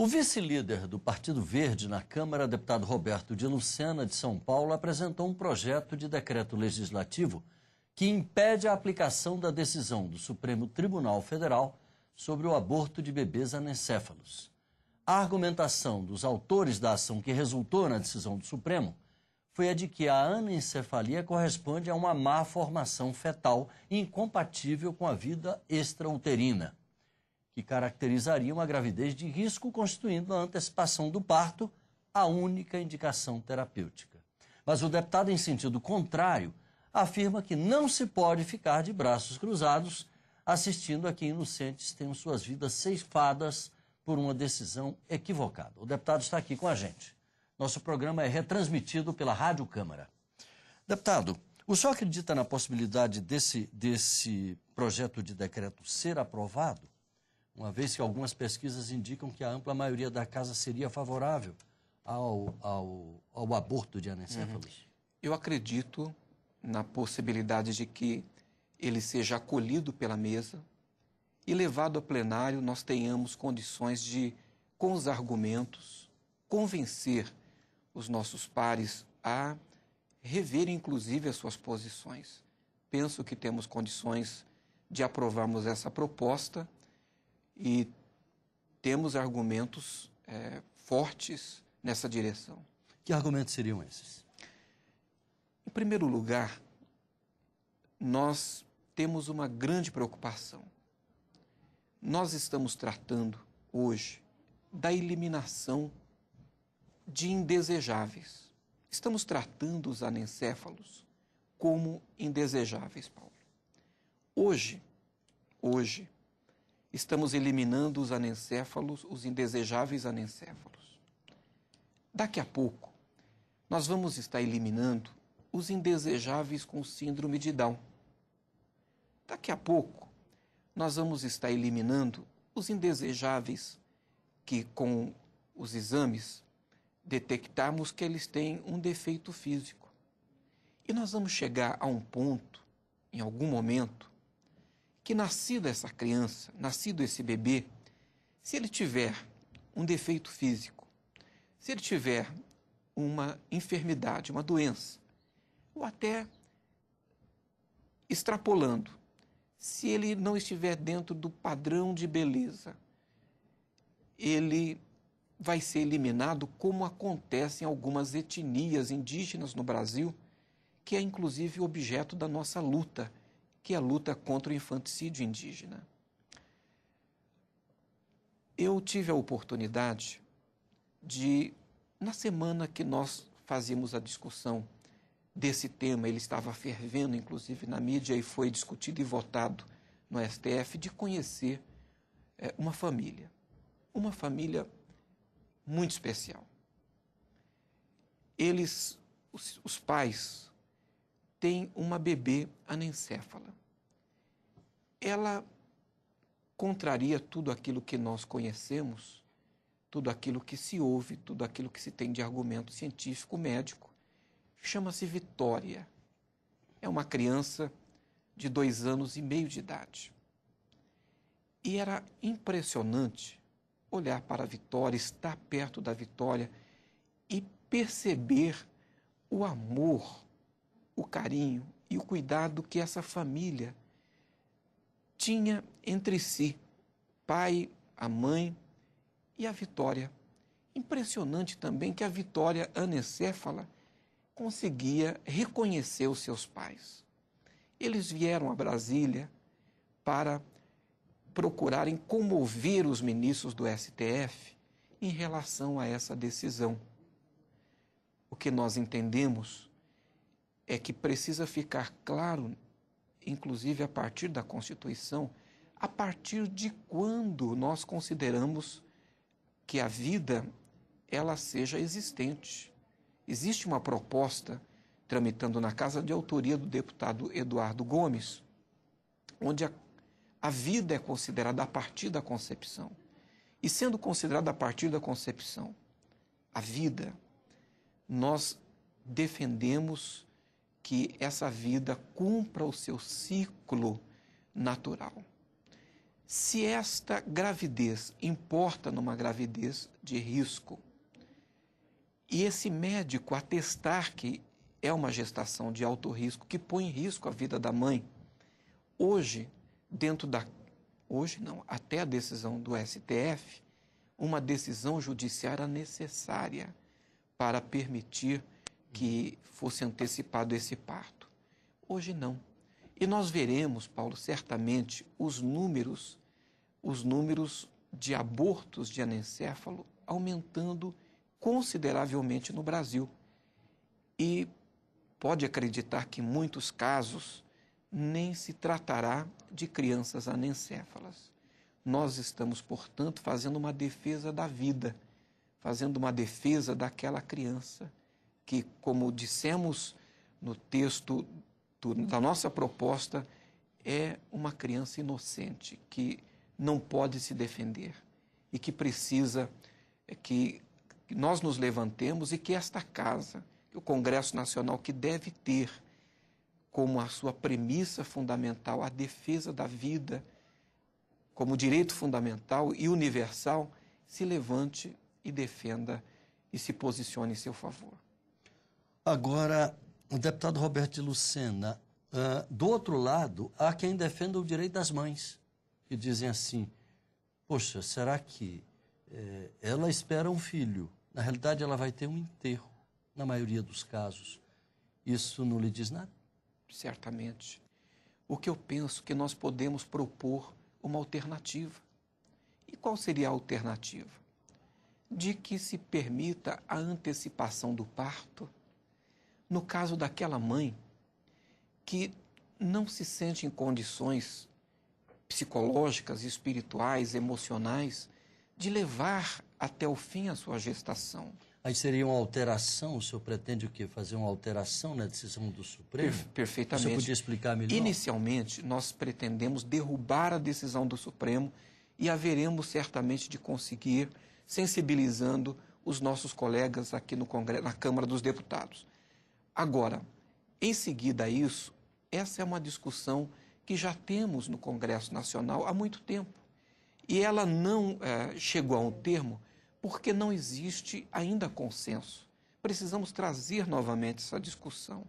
O vice-líder do Partido Verde na Câmara, deputado Roberto de Lucena, de São Paulo, apresentou um projeto de decreto legislativo que impede a aplicação da decisão do Supremo Tribunal Federal sobre o aborto de bebês anencéfalos. A argumentação dos autores da ação que resultou na decisão do Supremo foi a de que a anencefalia corresponde a uma má formação fetal incompatível com a vida extrauterina, que caracterizaria uma gravidez de risco, constituindo a antecipação do parto a única indicação terapêutica. Mas o deputado, em sentido contrário, afirma que não se pode ficar de braços cruzados assistindo a que inocentes tenham suas vidas ceifadas por uma decisão equivocada. O deputado está aqui com a gente. Nosso programa é retransmitido pela Rádio Câmara. Deputado, o senhor acredita na possibilidade desse projeto de decreto ser aprovado, uma vez que algumas pesquisas indicam que a ampla maioria da casa seria favorável ao aborto de anencéfalos? Eu acredito na possibilidade de que ele seja acolhido pela mesa e levado a plenário nós tenhamos condições de, com os argumentos, convencer os nossos pares a rever, inclusive, as suas posições. Penso que temos condições de aprovarmos essa proposta e temos argumentos fortes nessa direção. Que argumentos seriam esses? Em primeiro lugar, nós temos uma grande preocupação. Nós estamos tratando hoje da eliminação de indesejáveis. Estamos tratando os anencéfalos como indesejáveis, Paulo. Hoje, estamos eliminando os anencéfalos, os indesejáveis anencéfalos. Daqui a pouco, nós vamos estar eliminando os indesejáveis com síndrome de Down. Daqui a pouco, nós vamos estar eliminando os indesejáveis que, com os exames, detectarmos que eles têm um defeito físico. E nós vamos chegar a um ponto, em algum momento, que nascida essa criança, nascido esse bebê, se ele tiver um defeito físico, se ele tiver uma enfermidade, uma doença, ou até extrapolando, se ele não estiver dentro do padrão de beleza, ele vai ser eliminado, como acontece em algumas etnias indígenas no Brasil, que é inclusive objeto da nossa luta, que é a luta contra o infanticídio indígena. Eu tive a oportunidade de, na semana que nós fazíamos a discussão desse tema, ele estava fervendo, inclusive, na mídia, e foi discutido e votado no STF, de conhecer uma família muito especial. Eles, os pais, têm uma bebê anencéfala. Ela contraria tudo aquilo que nós conhecemos, tudo aquilo que se ouve, tudo aquilo que se tem de argumento científico médico. Chama-se Vitória. É uma criança de 2 anos e meio de idade. E era impressionante olhar para a Vitória, estar perto da Vitória e perceber o amor, o carinho e o cuidado que essa família tinha entre si, pai, a mãe e a Vitória. Impressionante também que a Vitória anencéfala conseguia reconhecer os seus pais. Eles vieram a Brasília para procurarem comover os ministros do STF em relação a essa decisão. O que nós entendemos é que precisa ficar claro, inclusive a partir da Constituição, a partir de quando nós consideramos que a vida ela seja existente. Existe uma proposta tramitando na Casa de autoria do deputado Eduardo Gomes, onde a vida é considerada a partir da concepção. E sendo considerada a partir da concepção, a vida, nós defendemos que essa vida cumpra o seu ciclo natural. Se esta gravidez importa numa gravidez de risco, e esse médico atestar que é uma gestação de alto risco, que põe em risco a vida da mãe, hoje, até a decisão do STF, uma decisão judiciária necessária para permitir que fosse antecipado esse parto. Hoje não. E nós veremos, Paulo, certamente os números de abortos de anencéfalo aumentando consideravelmente no Brasil. E pode acreditar que em muitos casos nem se tratará de crianças anencéfalas. Nós estamos, portanto, fazendo uma defesa da vida, fazendo uma defesa daquela criança que, como dissemos no texto da nossa proposta, é uma criança inocente, que não pode se defender e que precisa que nós nos levantemos e que esta casa, o Congresso Nacional, que deve ter como a sua premissa fundamental a defesa da vida, como direito fundamental e universal, se levante e defenda e se posicione em seu favor. Agora, o deputado Roberto de Lucena, do outro lado, há quem defenda o direito das mães, que dizem assim, poxa, será que ela espera um filho? Na realidade, ela vai ter um enterro, na maioria dos casos. Isso não lhe diz nada? Certamente. O que eu penso que nós podemos propor uma alternativa. E qual seria a alternativa? De que se permita a antecipação do parto, no caso daquela mãe que não se sente em condições psicológicas, espirituais, emocionais, de levar até o fim a sua gestação. Aí seria uma alteração, o senhor pretende o quê? Fazer uma alteração na decisão do Supremo? Perfeitamente. O senhor podia explicar melhor? Inicialmente, nós pretendemos derrubar a decisão do Supremo e haveremos certamente de conseguir, sensibilizando os nossos colegas aqui no Congresso, na Câmara dos Deputados. Agora, em seguida a isso, essa é uma discussão que já temos no Congresso Nacional há muito tempo. E ela não chegou a um termo porque não existe ainda consenso. Precisamos trazer novamente essa discussão.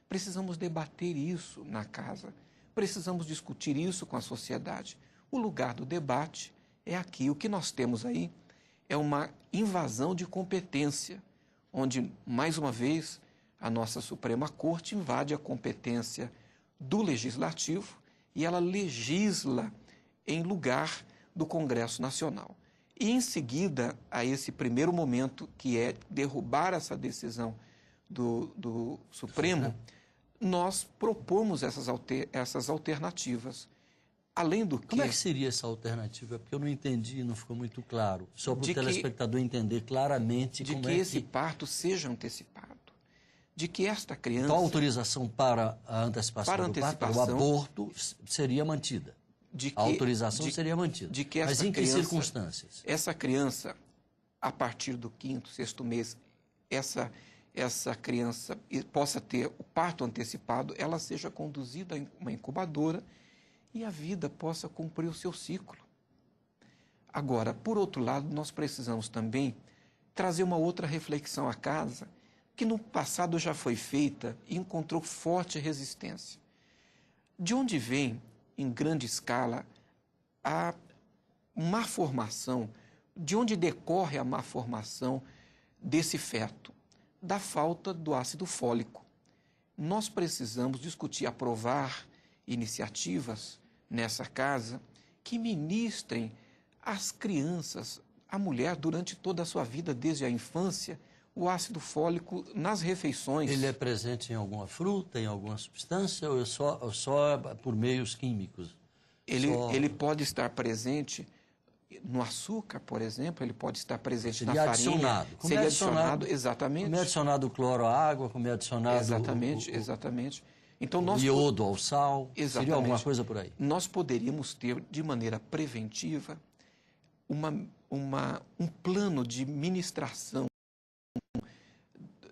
Precisamos debater isso na casa. Precisamos discutir isso com a sociedade. O lugar do debate é aqui. O que nós temos aí é uma invasão de competência, onde, mais uma vez, a nossa Suprema Corte invade a competência do Legislativo e ela legisla em lugar do Congresso Nacional. E, em seguida, a esse primeiro momento, que é derrubar essa decisão do Supremo, nós propomos essas alternativas. Além do que... Como é que seria essa alternativa? Porque eu não entendi, não ficou muito claro. Só para o telespectador entender claramente como é que... De que esse parto seja antecipado. De que esta criança... Então, a autorização para a antecipação do parto, o aborto, seria mantida. A autorização seria mantida. Mas em que circunstâncias? Essa criança, a partir do 5º, 6º mês, essa criança possa ter o parto antecipado, ela seja conduzida em uma incubadora e a vida possa cumprir o seu ciclo. Agora, por outro lado, nós precisamos também trazer uma outra reflexão à casa, que no passado já foi feita e encontrou forte resistência. De onde vem, em grande escala, a má formação, de onde decorre a má formação desse feto? Da falta do ácido fólico. Nós precisamos discutir, aprovar iniciativas nessa casa que ministrem às crianças, à mulher, durante toda a sua vida, desde a infância, o ácido fólico nas refeições. Ele é presente em alguma fruta, em alguma substância, ou é só por meios químicos? Ele pode estar presente no açúcar, por exemplo, ele pode estar presente na farinha. Seria adicionado, exatamente. Como é adicionado o cloro à água, como é adicionado exatamente. Então, o iodo ao sal, seria alguma coisa por aí? Nós poderíamos ter, de maneira preventiva, um plano de ministração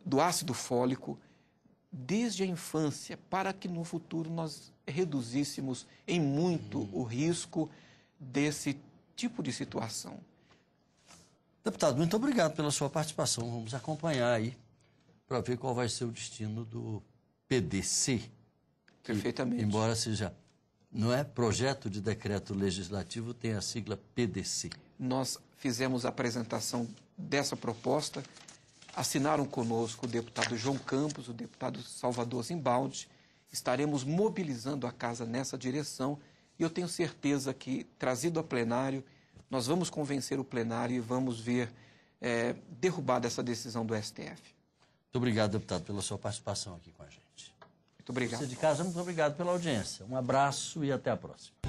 do ácido fólico desde a infância, para que no futuro nós reduzíssemos em muito o risco desse tipo de situação. Deputado, muito obrigado pela sua participação. Vamos acompanhar aí para ver qual vai ser o destino do PDC. Perfeitamente. Que, embora seja, não é projeto de decreto legislativo, tem a sigla PDC. Nós fizemos a apresentação dessa proposta, assinaram conosco o deputado João Campos, o deputado Salvador Zimbaldi. Estaremos mobilizando a casa nessa direção e eu tenho certeza que, trazido a plenário, nós vamos convencer o plenário e vamos ver derrubada essa decisão do STF. Muito obrigado, deputado, pela sua participação aqui com a gente. Muito obrigado. Você de casa, muito obrigado pela audiência. Um abraço e até a próxima.